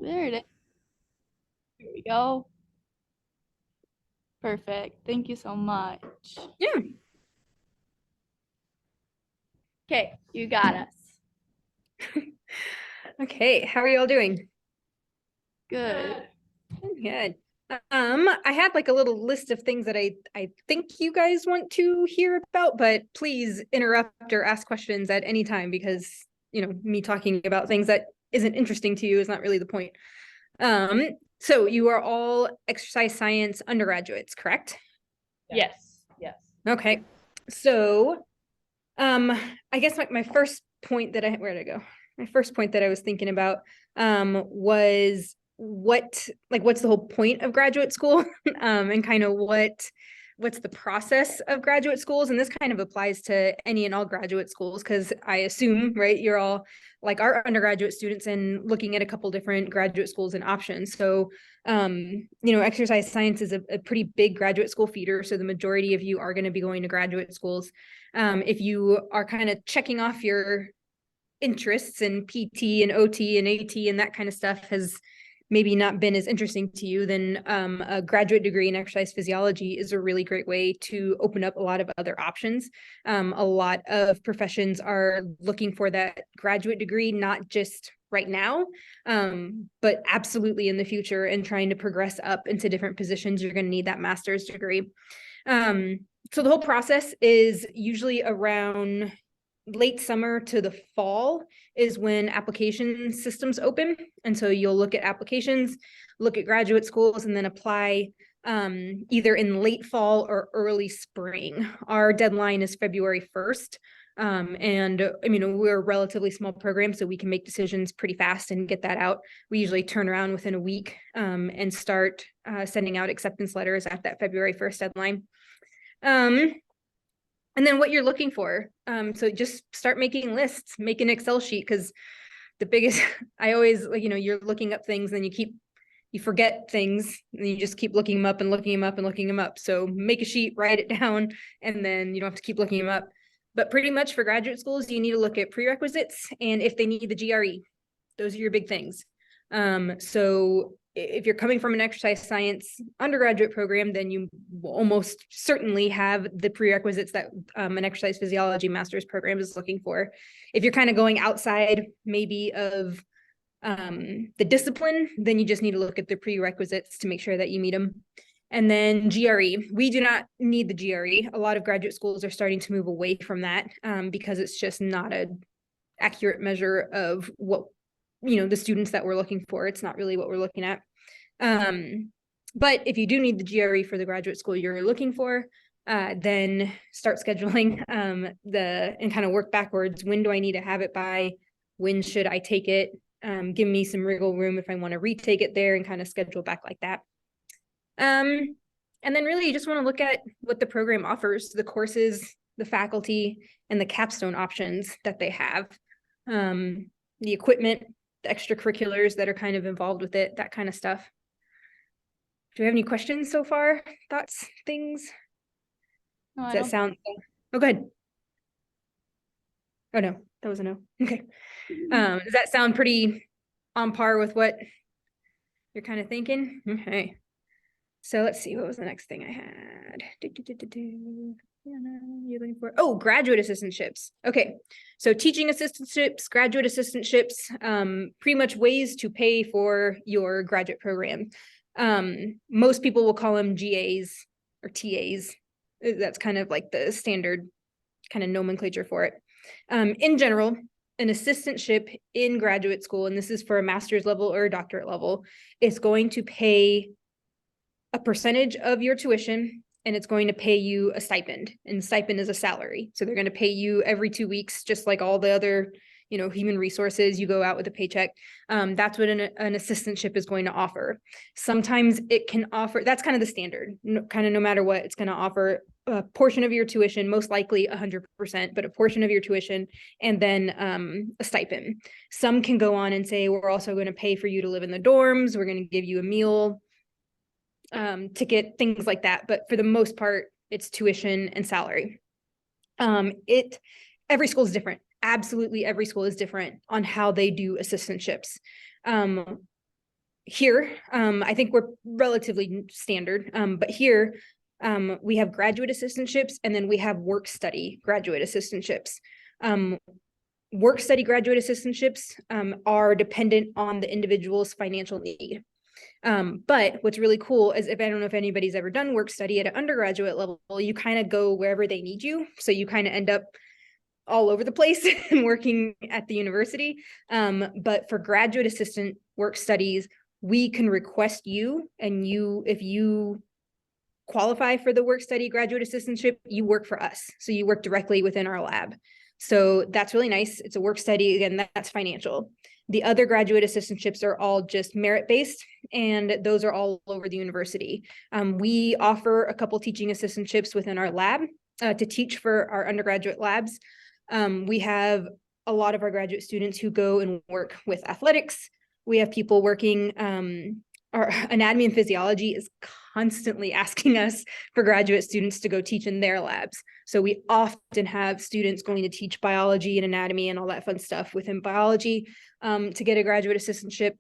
There it is. Here we go. Perfect. Thank you so much. Yeah. Okay, you got us. Okay, how are you all doing? Good. Good. I had like a little list of things that I think you guys want to hear about, but please interrupt or ask questions at any time because, me talking about things that isn't interesting to you is not really the point. So you are all exercise science undergraduates, correct? Yes. Yes. Okay. So, I guess my first point that where'd I go? My first point that I was thinking about was what's the whole point of graduate school and kind of what's the process of graduate schools. And this kind of applies to any and all graduate schools because I assume, right, you're all like our undergraduate students and looking at a couple different graduate schools and options. So exercise science is a pretty big graduate school feeder. So the majority of you are going to be going to graduate schools. If you are kind of checking off your interests in PT and OT and AT and that kind of stuff has maybe not been as interesting to you, then a graduate degree in exercise physiology is a really great way to open up a lot of other options. A lot of professions are looking for that graduate degree, not just right now, but absolutely in the future, and trying to progress up into different positions. You're going to need that master's degree. So the whole process is usually around late summer to the fall is when application systems open. And so you'll look at applications, look at graduate schools, and then apply either in late fall or early spring. Our deadline is February 1st. And we're a relatively small program, so we can make decisions pretty fast and get that out. We usually turn around within a week and start sending out acceptance letters at that February 1st deadline. And then what you're looking for. So just start making lists, make an Excel sheet, because the biggest, I always, you're looking up things and you forget things and you just keep looking them up and looking them up and looking them up. So make a sheet, write it down, and then you don't have to keep looking them up. But pretty much for graduate schools, you need to look at prerequisites and if they need the GRE. Those are your big things. So if you're coming from an exercise science undergraduate program, then you will almost certainly have the prerequisites that an exercise physiology master's program is looking for. If you're kind of going outside maybe of the discipline, then you just need to look at the prerequisites to make sure that you meet them. And then GRE, we do not need the GRE. A lot of graduate schools are starting to move away from that because it's just not an accurate measure of what the students that we're looking for. It's not really what we're looking at. But if you do need the GRE for the graduate school you're looking for, then start scheduling and kind of work backwards. When do I need to have it by? When should I take it? Give me some wriggle room if I want to retake it there, and kind of schedule back like that. And then really you just want to look at what the program offers, the courses, the faculty, and the capstone options that they have, the equipment, the extracurriculars that are kind of involved with it, that kind of stuff. Do you have any questions so far? Thoughts, things? No, Does that sound? Oh, good. Oh no, that was a no. Okay. Does that sound pretty on par with what you're kind of thinking? Okay. So let's see, what was the next thing I had? You're looking for, oh, graduate assistantships. Okay, so teaching assistantships, graduate assistantships, pretty much ways to pay for your graduate program. Most people will call them GAs or TAs. That's kind of like the standard kind of nomenclature for it. In general, an assistantship in graduate school, and this is for a master's level or a doctorate level, is going to pay a percentage of your tuition, and it's going to pay you a stipend, and stipend is a salary. So they're going to pay you every 2 weeks, just like all the other, human resources. You go out with a paycheck. That's what an assistantship is going to offer. Sometimes it can offer, that's kind of the standard, kind of no matter what, it's going to offer a portion of your tuition, most likely 100%, but a portion of your tuition, and then a stipend. Some can go on and say, we're also going to pay for you to live in the dorms. We're going to give you a meal, ticket, things like that. But for the most part, it's tuition and salary. Every school is different. Absolutely every school is different on how they do assistantships. here, I think we're relatively standard, but here we have graduate assistantships, and then we have work study graduate assistantships. Work study graduate assistantships are dependent on the individual's financial need. But what's really cool is, if I don't know if anybody's ever done work study at an undergraduate level, you kind of go wherever they need you. So you kind of end up all over the place and working at the university. But for graduate assistant work studies, we can request you, and if you qualify for the work study graduate assistantship, you work for us. So you work directly within our lab. So that's really nice. It's a work study. Again, that's financial. The other graduate assistantships are all just merit-based, and those are all over the university. We offer a couple teaching assistantships within our lab to teach for our undergraduate labs. We have a lot of our graduate students who go and work with athletics. We have people working, our anatomy and physiology is constantly asking us for graduate students to go teach in their labs. So we often have students going to teach biology and anatomy and all that fun stuff within biology to get a graduate assistantship.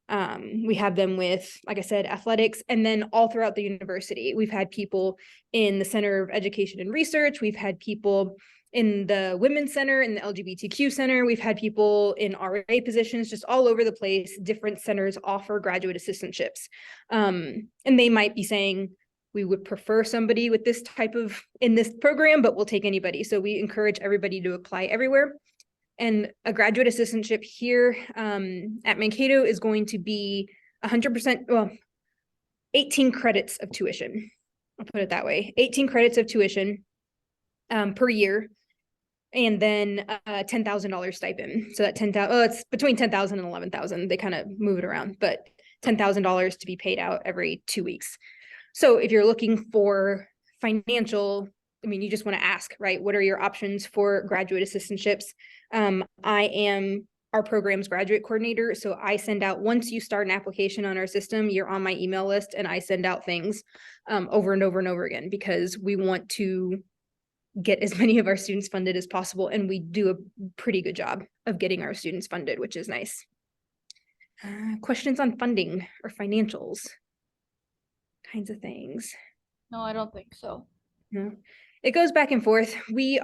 We have them with, like I said, athletics, and then all throughout the university. We've had people in the Center of Education and Research. We've had people in the Women's Center, in the LGBTQ Center. We've had people in RA positions, just all over the place. Different centers offer graduate assistantships. And they might be saying, we would prefer somebody with this type of, in this program, but we'll take anybody. So we encourage everybody to apply everywhere. And a graduate assistantship here at Mankato is going to be 100%, well, 18 credits of tuition. I'll put it that way. 18 credits of tuition per year. And then a $10,000 stipend. So that it's between $10,000 and $11,000. They kind of move it around, but $10,000 to be paid out every 2 weeks. So if you're looking for financial, I mean, you just want to ask, right? What are your options for graduate assistantships? I am our program's graduate coordinator. So I send out, once you start an application on our system, you're on my email list, and I send out things over and over and over again, because we want to get as many of our students funded as possible. And we do a pretty good job of getting our students funded, which is nice. Questions on funding or financials, kinds of things. No, I don't think so. No, it goes back and forth. We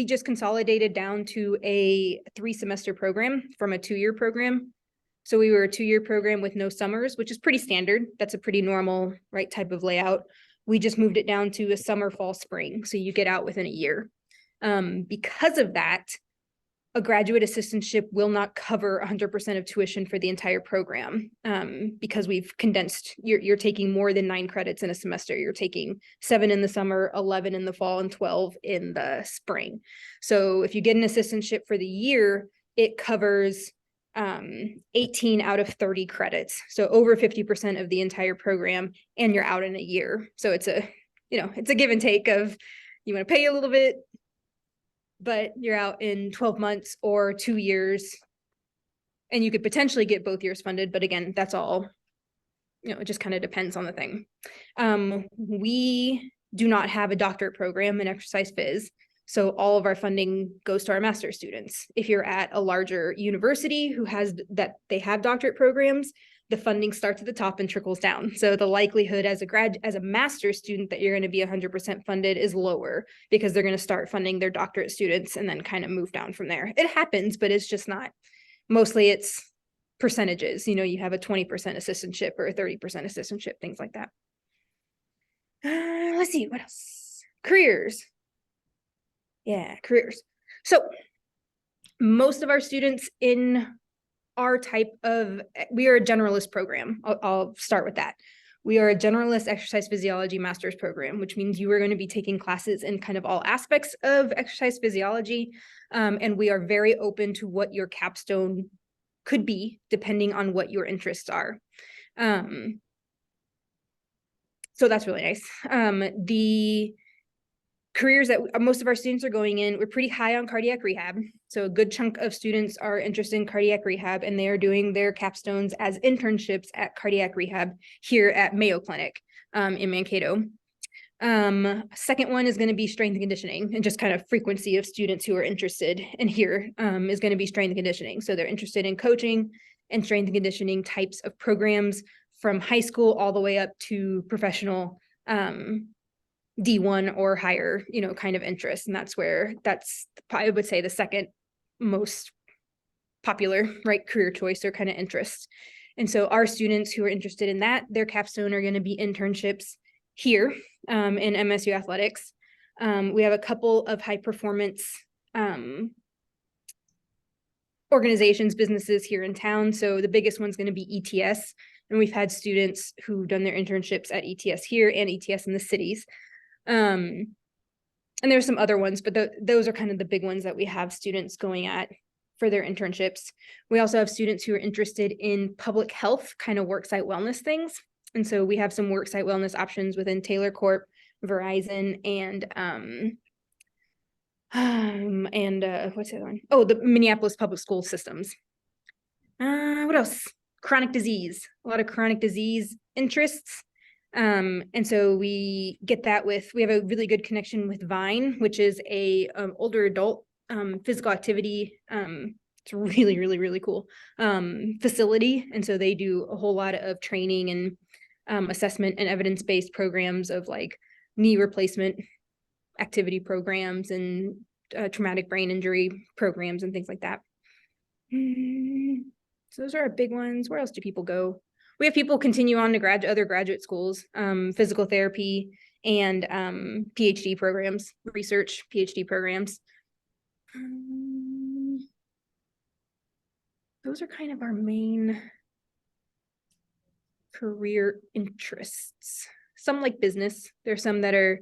just consolidated down to a 3-semester program from a 2-year program. So we were a 2-year program with no summers, which is pretty standard. That's a pretty normal, right, type of layout. We just moved it down to a summer, fall, spring. So you get out within a year. Because of that, a graduate assistantship will not cover 100% of tuition for the entire program, because we've condensed, you're taking more than 9 credits in a semester. You're taking 7 in the summer, 11 in the fall, and 12 in the spring. So if you get an assistantship for the year, it covers 18 out of 30 credits. So over 50% of the entire program, and you're out in a year. So it's a give and take of, you want to pay a little bit, but you're out in 12 months or 2 years, and you could potentially get both years funded. But again, that's all, it just kind of depends on the thing. We do not have a doctorate program in exercise phys. So all of our funding goes to our master's students. If you're at a larger university who has they have doctorate programs, the funding starts at the top and trickles down. So the likelihood as a master's student that you're going to be 100% funded is lower, because they're going to start funding their doctorate students and then kind of move down from there. It happens, but it's just not. Mostly it's percentages. You have a 20% assistantship or a 30% assistantship, things like that. Let's see, what else? Careers. Yeah, careers. So most of our students in our we are a generalist program. I'll start with that. We are a generalist exercise physiology master's program, which means you are going to be taking classes in kind of all aspects of exercise physiology. And we are very open to what your capstone could be, depending on what your interests are. So that's really nice. The careers that most of our students are going in, we're pretty high on cardiac rehab. So a good chunk of students are interested in cardiac rehab, and they are doing their capstones as internships at cardiac rehab here at Mayo Clinic in Mankato. Second one is going to be strength and conditioning, and just kind of frequency of students who are interested in here is going to be strength and conditioning. So they're interested in coaching and strength and conditioning types of programs from high school all the way up to professional D1 or higher, kind of interest. And that's I would say the second most popular, right, career choice or kind of interest. And so our students who are interested in that, their capstone are going to be internships here in MSU athletics. We have a couple of high performance organizations, businesses here in town. So the biggest one's going to be ETS. And we've had students who've done their internships at ETS here and ETS in the cities. And there's some other ones, but those are kind of the big ones that we have students going at for their internships. We also have students who are interested in public health, kind of worksite wellness things. And so we have some worksite wellness options within Taylor Corp, Verizon, and what's the other one? Oh, the Minneapolis Public School Systems. What else? Chronic disease, a lot of chronic disease interests. And so we get that we have a really good connection with Vine, which is a older adult physical activity. It's really, really, really cool facility. And so they do a whole lot of training and assessment and evidence-based programs of like knee replacement activity programs and traumatic brain injury programs and things like that. So those are our big ones. Where else do people go? We have people continue on to other graduate schools, physical therapy and PhD programs, research PhD programs. Those are kind of our main career interests. Some like business. There's some that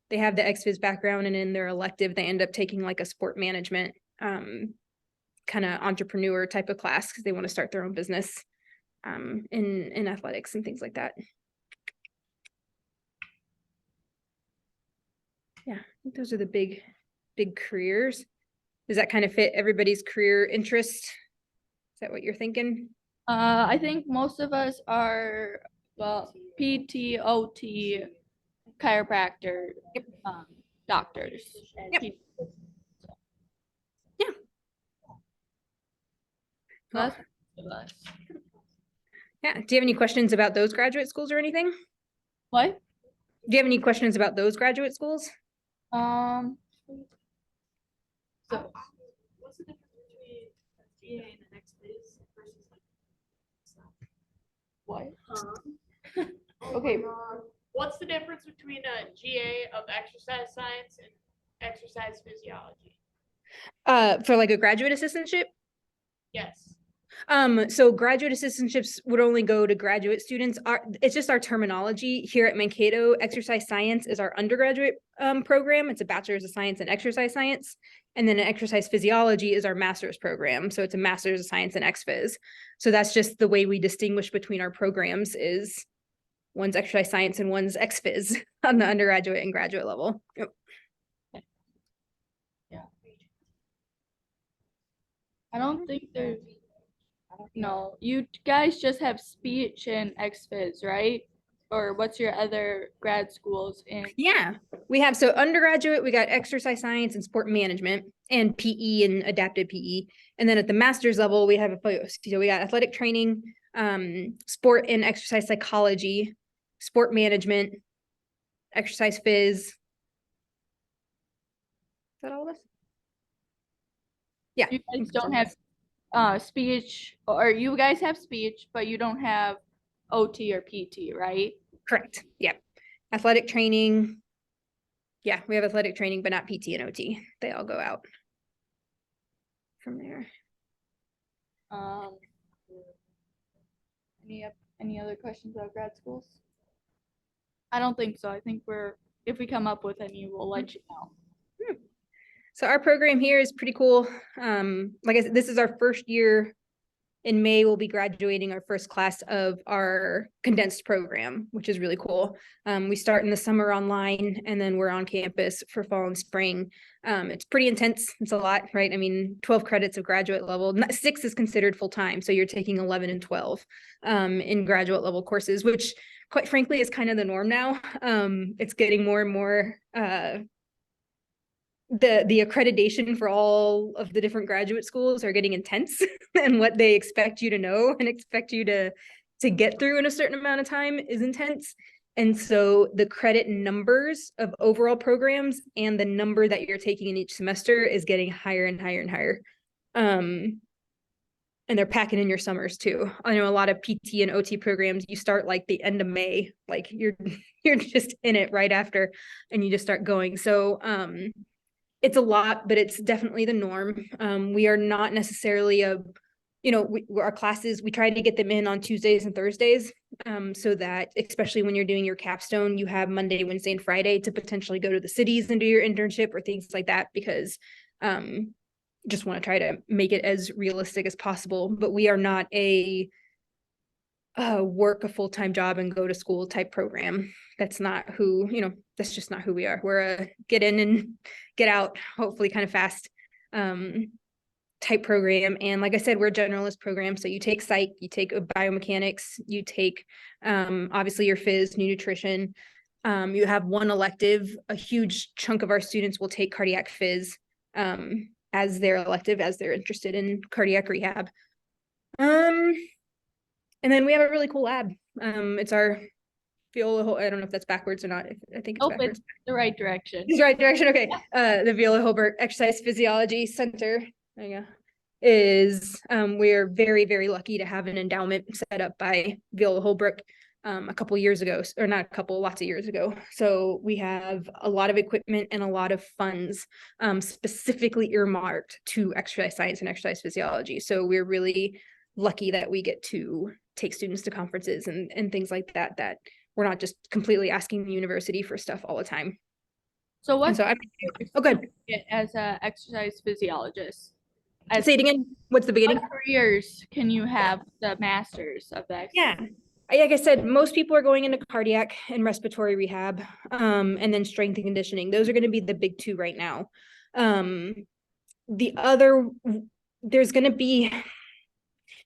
they have the XPhys background, and in their elective, they end up taking like a sport management kind of entrepreneur type of class because they want to start their own business in athletics and things like that. Yeah, I think those are the big careers. Does that kind of fit everybody's career interest? Is that what you're thinking? I think most of us are PT, OT, chiropractor, doctors. Yep. Yeah. That's most of us. Yeah. Do you have any questions about those graduate schools or anything? What? Do you have any questions about those graduate schools? So What's the difference between GA and the XPhys versus like what? Oh Okay. my God. What's the difference between a GA of exercise science and exercise physiology? For like a graduate assistantship? Yes. So graduate assistantships would only go to graduate students. It's just our terminology here at Mankato. Exercise science is our undergraduate program. It's a bachelor's of science in exercise science. And then an exercise physiology is our master's program. So it's a master's of science in XPhys. So that's just the way we distinguish between our programs is one's exercise science and one's XPhys on the undergraduate and graduate level. Yep. Yeah. I don't think there's. No, you guys just have speech and XPhys, right? Or what's your other grad schools in? Yeah, we have, so undergraduate, we got exercise science and sport management and PE and adaptive PE. And then at the master's level, we have so we got athletic training, sport and exercise psychology, sport management, exercise phys. Is that all of us? Yeah. You guys don't have speech, or you guys have speech, but you don't have OT or PT, right? Correct. Yep. Athletic training. Yeah, we have athletic training, but not PT and OT. They all go out from there. Any other questions about grad schools? I don't think so. I think if we come up with any, we'll let you know. So our program here is pretty cool. Like I said, this is our first year. In May, we'll be graduating our first class of our condensed program, which is really cool. We start in the summer online, and then we're on campus for fall and spring. It's pretty intense. It's a lot, right? I mean, 12 credits of graduate level. 6 is considered full-time, so you're taking 11 and 12 in graduate level courses, which quite frankly is kind of the norm now. It's getting more and more the accreditation for all of the different graduate schools are getting intense and what they expect you to know and expect you to get through in a certain amount of time is intense. And so the credit numbers of overall programs and the number that you're taking in each semester is getting higher and higher and higher. And they're packing in your summers too. I know a lot of PT and OT programs, you start like the end of May, like you're just in it right after, and you just start going. So it's a lot, but it's definitely the norm. We are not necessarily our classes, we try to get them in on Tuesdays and Thursdays, so that especially when you're doing your capstone, you have Monday, Wednesday, and Friday to potentially go to the cities and do your internship or things like that, because just want to try to make it as realistic as possible. But we are not a work a full-time job and go to school type program. That's not who, that's just not who we are. We're a get in and get out, hopefully kind of fast type program. And like I said, we're a generalist program. So you take psych, you take biomechanics, you take obviously your phys, new nutrition. You have one elective. A huge chunk of our students will take cardiac phys as their elective, as they're interested in cardiac rehab. And then we have a really cool lab. It's our Viola, I don't know if that's backwards or not. I think it's backwards. It's the right direction. It's the right direction. Okay. The Viola Holbert Exercise Physiology Center, there you go, is we're very, very lucky to have an endowment set up by Viola Holbrook a couple years ago, or not a couple, lots of years ago. So we have a lot of equipment and a lot of funds specifically earmarked to exercise science and exercise physiology. So we're really lucky that we get to take students to conferences and things like that, that we're not just completely asking the university for stuff all the time. So what's good. As an exercise physiologist? Say it again. What's the beginning? What careers can you have the masters of that? Yeah. Like I said, most people are going into cardiac and respiratory rehab, and then strength and conditioning. Those are going to be the big two right now. The other, there's going to be,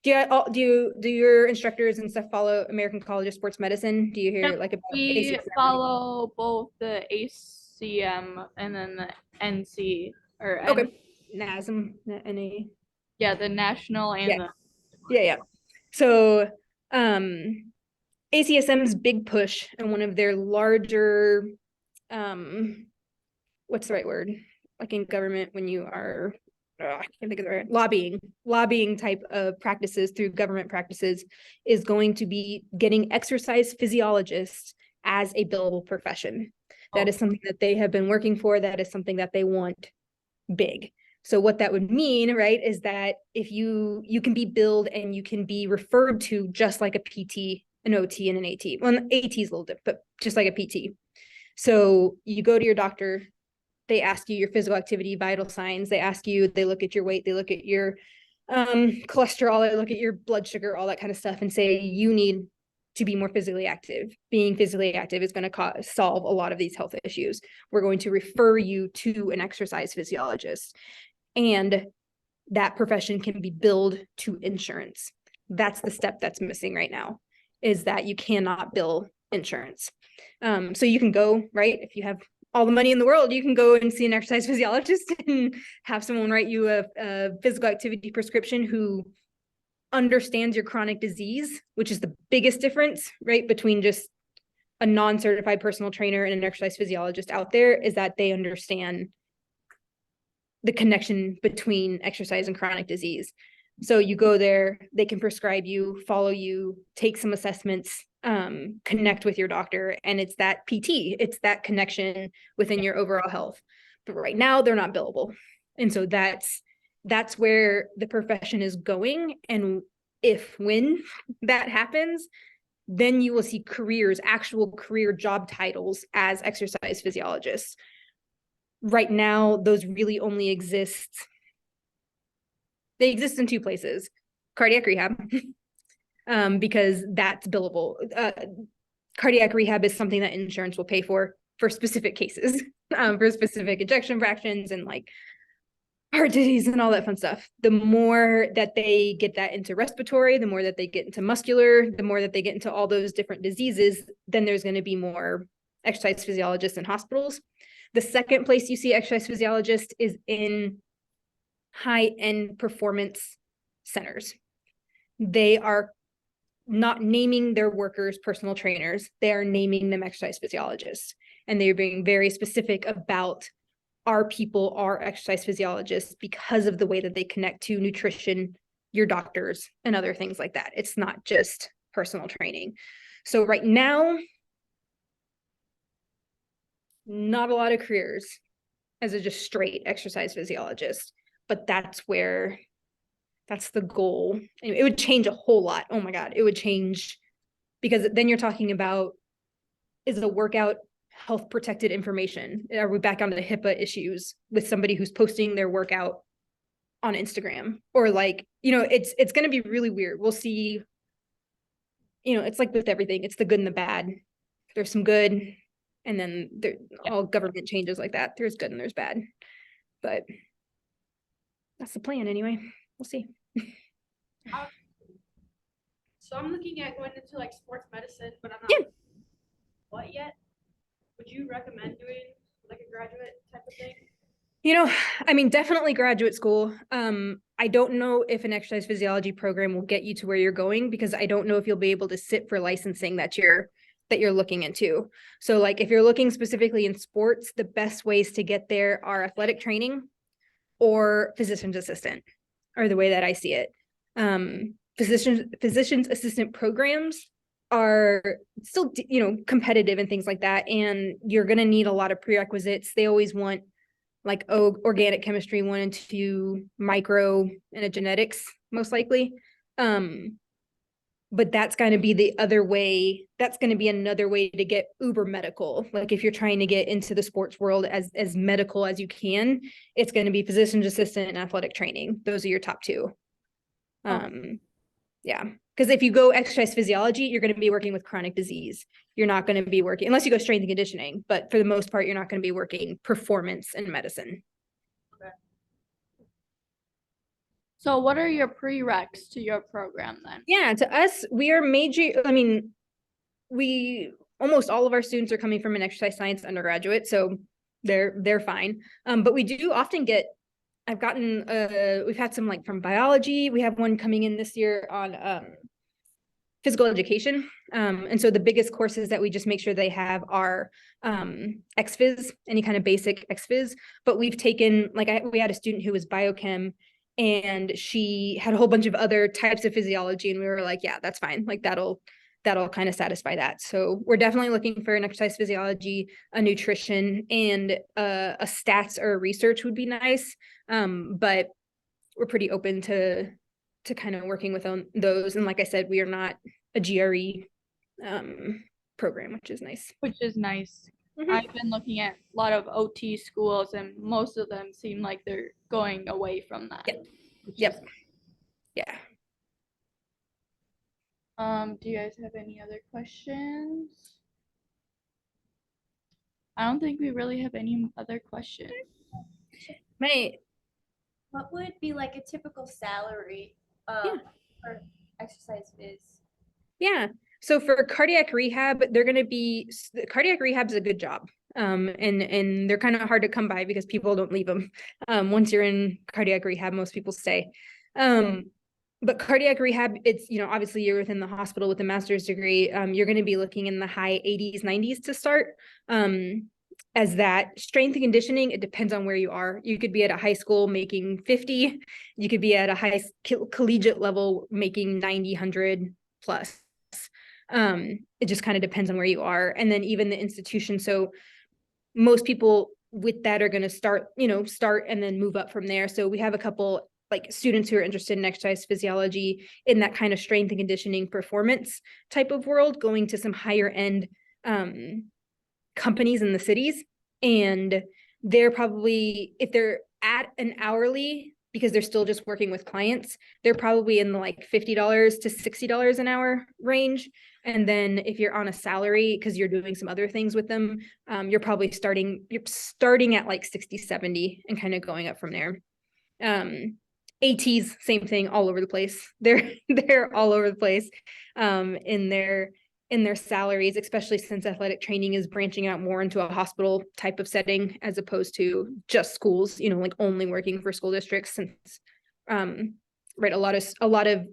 do your instructors and stuff follow American College of Sports Medicine? Do you hear like about we follow both the ACM and then the NC or okay, NASM, NA. Yeah, the national and yeah. So ACSM's big push and one of their larger what's the right word, like in government when you are I can't think of the right, lobbying type of practices through government practices, is going to be getting exercise physiologists as a billable profession. That is something that they have been working for. That is something that they want big. So what that would mean, right, is that if you can be billed and you can be referred to just like a PT, an OT, and an AT. Well, an AT is a little different, but just like a PT. So you go to your doctor, they ask you your physical activity, vital signs. They look at your weight, they look at your cholesterol, they look at your blood sugar, all that kind of stuff, and say you need to be more physically active. Being physically active is going to solve a lot of these health issues. We're going to refer you to an exercise physiologist, and that profession can be billed to insurance. That's the step that's missing right now, is that you cannot bill insurance. So you can go, right, if you have all the money in the world, you can go and see an exercise physiologist and have someone write you a physical activity prescription who understands your chronic disease, which is the biggest difference, right, between just a non-certified personal trainer and an exercise physiologist out there, is that they understand the connection between exercise and chronic disease. So you go there, they can prescribe you, follow you, take some assessments, connect with your doctor, and it's that PT, it's that connection within your overall health. But right now they're not billable. And so that's where the profession is going. And when that happens, then you will see actual career job titles as exercise physiologists. Right now, those really only exist. They exist in two places: cardiac rehab, because that's billable. Cardiac rehab is something that insurance will pay for specific cases, for specific ejection fractions and like heart disease and all that fun stuff. The more that they get that into respiratory, the more that they get into muscular, the more that they get into all those different diseases, then there's going to be more exercise physiologists in hospitals. The second place you see exercise physiologists is in high-end performance centers. They are not naming their workers personal trainers. They are naming them exercise physiologists. And they're being very specific about our people are exercise physiologists because of the way that they connect to nutrition, your doctors, and other things like that. It's not just personal training. So right now, not a lot of careers as a just straight exercise physiologist, but that's the goal. It would change a whole lot. Oh my God, it would change, because then you're talking about, is the workout health protected information? Are we back on the HIPAA issues with somebody who's posting their workout on Instagram? Or like, it's going to be really weird. We'll see, it's like with everything, it's the good and the bad. There's some good, and then all government changes like that. There's good and there's bad, but that's the plan anyway. We'll see. So I'm looking at going into like sports medicine, but I'm not what yet. Would you recommend doing like a graduate type of thing? I mean, definitely graduate school. I don't know if an exercise physiology program will get you to where you're going, because I don't know if you'll be able to sit for licensing that you're looking into. So like if you're looking specifically in sports, the best ways to get there are athletic training or physician's assistant, or the way that I see it. Physician's assistant programs are still, competitive and things like that. And you're going to need a lot of prerequisites. They always want like organic chemistry 1 and 2, micro, and a genetics, most likely. But that's going to be the other way. That's going to be another way to get uber medical. Like if you're trying to get into the sports world as medical as you can, it's going to be physician's assistant and athletic training. Those are your top 2. Yeah. Because if you go exercise physiology, you're going to be working with chronic disease. You're not going to be working, unless you go strength and conditioning, but for the most part, you're not going to be working performance and medicine. Okay. So what are your prereqs to your program then? Yeah, to us, we are almost all of our students are coming from an exercise science undergraduate, so they're fine. But we do often get, we've had some like from biology. We have one coming in this year on physical education. And so the biggest courses that we just make sure they have are XPhys, any kind of basic XPhys. But we've taken, we had a student who was biochem, and she had a whole bunch of other types of physiology, and we were like, yeah, that's fine. Like that'll kind of satisfy that. So we're definitely looking for an exercise physiology, a nutrition, and a stats or a research would be nice. But we're pretty open to kind of working with those. And like I said, we are not a GRE program, which is nice. Mm-hmm. I've been looking at a lot of OT schools, and most of them seem like they're going away from that. Yep. Yeah. Do you guys have any other questions? I don't think we really have any other questions. What would be like a typical salary for exercise phys? Yeah. So for cardiac rehab, cardiac rehab is a good job. And they're kind of hard to come by because people don't leave them. Once you're in cardiac rehab, most people stay. But cardiac rehab, it's, obviously you're within the hospital with a master's degree. You're going to be looking in the high 80s, 90s to start. As that strength and conditioning, it depends on where you are. You could be at a high school making 50. You could be at a high collegiate level making 90, 100 plus. It just kind of depends on where you are. And then even the institution. So most people with that are going to start and then move up from there. So we have a couple like students who are interested in exercise physiology in that kind of strength and conditioning performance type of world, going to some higher end companies in the cities. And they're probably, if they're at an hourly, because they're still just working with clients, they're probably in the like $50 to $60 an hour range. And then if you're on a salary, because you're doing some other things with them, you're probably starting at like 60, 70 and kind of going up from there. ATs, same thing, all over the place. They're all over the place in their in their salaries, especially since athletic training is branching out more into a hospital type of setting as opposed to just schools, you know, like only working for school districts, since right, a lot of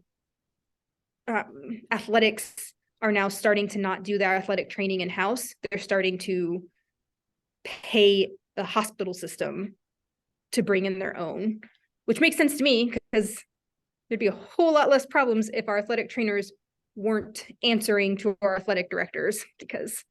athletics are now starting to not do their athletic training in-house. They're starting to pay the hospital system to bring in their own, which makes sense to me because there'd be a whole lot less problems if our athletic trainers weren't answering to our athletic directors, because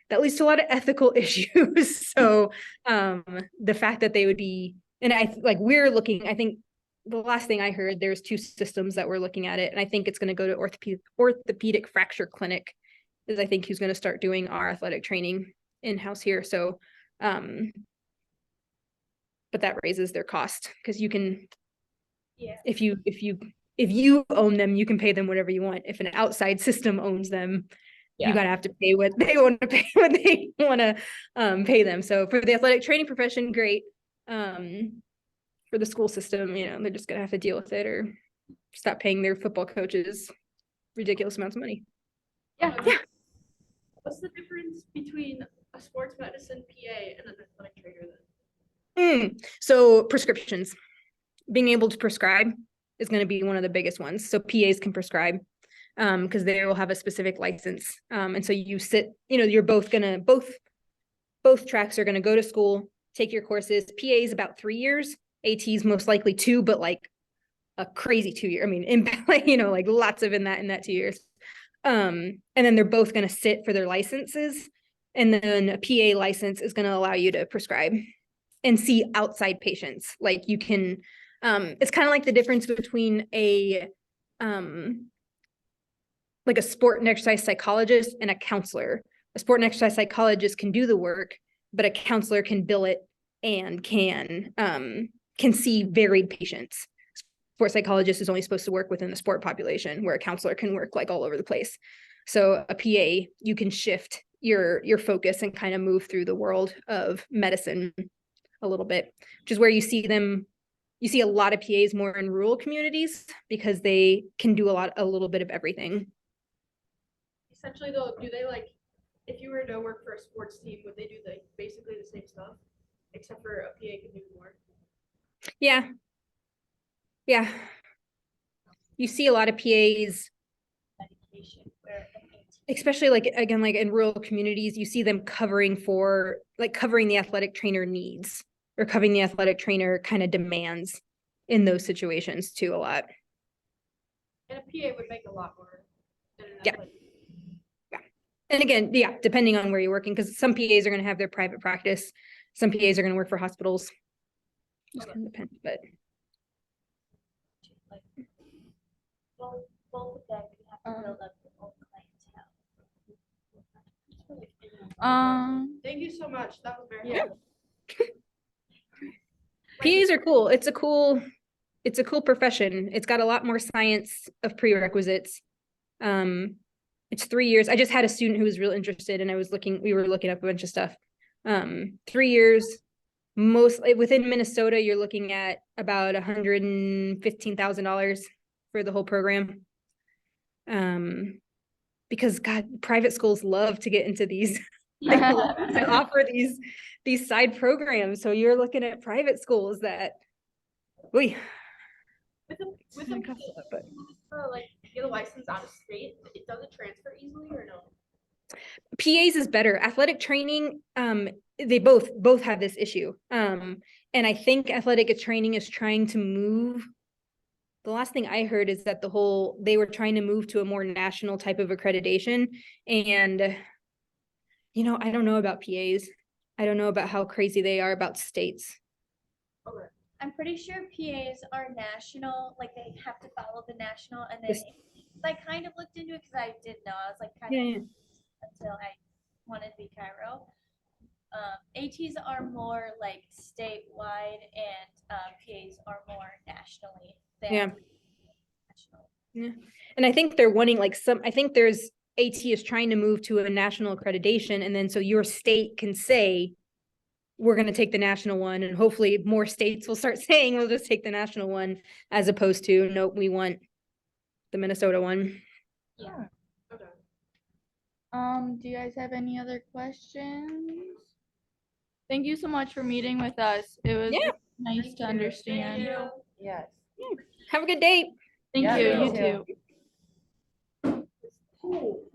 that leads to a lot of ethical issues. So the fact that they would be, and I think the last thing I heard, there's 2 systems that we're looking at it, and I think it's going to go to orthopedic fracture clinic, is I think who's going to start doing our athletic training in-house here. So but that raises their cost, because you can, if you own them, you can pay them whatever you want. If an outside system owns them, you gotta have to pay what they want to pay, when they want to pay them. So for the athletic training profession, great. For the school system, you know, they're just gonna have to deal with it or stop paying their football coaches ridiculous amounts of money. Yeah. What's the difference between a sports medicine PA and an athletic trainer then? So prescriptions, being able to prescribe is going to be one of the biggest ones. So PAs can prescribe because they will have a specific license. And so you sit, you know, you're both tracks are going to go to school, take your courses. PA is about 3 years, AT is most likely 2, but like a crazy 2 year. I mean, you know, like lots of in that 2 years. And then they're both going to sit for their licenses. And then a PA license is going to allow you to prescribe and see outside patients. Like you can, it's kind of like the difference between a sport and exercise psychologist and a counselor. A sport and exercise psychologist can do the work, but a counselor can bill it and can see varied patients. Sport psychologist is only supposed to work within the sport population, where a counselor can work like all over the place. So a PA, you can shift your focus and kind of move through the world of medicine a little bit, which is where you see a lot of PAs more in rural communities, because they can do a little bit of everything. Essentially though, do they, like, if you were to work for a sports team, would they do basically the same stuff, except for a PA can do more? Yeah. You see a lot of PAs, Medication, where especially like in rural communities, you see them covering the athletic trainer needs, or covering the athletic trainer kind of demands in those situations too, a lot. And a PA would make a lot more than an Yeah. athletic. Yeah. And again, yeah, depending on where you're working, because some PAs are going to have their private practice. Some PAs are going to work for hospitals. Just kind of depends, but. like both of them, you have to build up your own clientele. Thank you so much. That was very Yeah. helpful. PAs are cool. It's a cool profession. It's got a lot more science of prerequisites. It's 3 years. I just had a student who was real interested, and we were looking up a bunch of stuff. 3 years, mostly within Minnesota, you're looking at about $115,000 for the whole program. Because God, private schools love to get into these. They love to offer these side programs. So you're looking at private schools that, With a but like get a license out of state, it doesn't transfer easily or no? PAs is better. Athletic training, they both have this issue. And I think athletic training is trying to move. The last thing I heard is that they were trying to move to a more national type of accreditation. And, you know, I don't know about PAs. I don't know about how crazy they are about states. Okay. I'm pretty sure PAs are national, like they have to follow the national, and then I kind of looked into it because I didn't know. I was like kind of until I wanted to be Cairo. ATs are more like statewide, and PAs are more nationally. National. Yeah. And I think they're wanting I think there's AT is trying to move to a national accreditation, and then so your state can say, we're going to take the national one, and hopefully more states will start saying, we'll just take the national one, as opposed to, nope, we want the Minnesota one. Yeah. Okay. Do you guys have any other questions? Thank you so much for meeting with us. It was Yeah. nice to understand. Yes. Have a good day. Thank Yeah, you, you you too. too. Cool.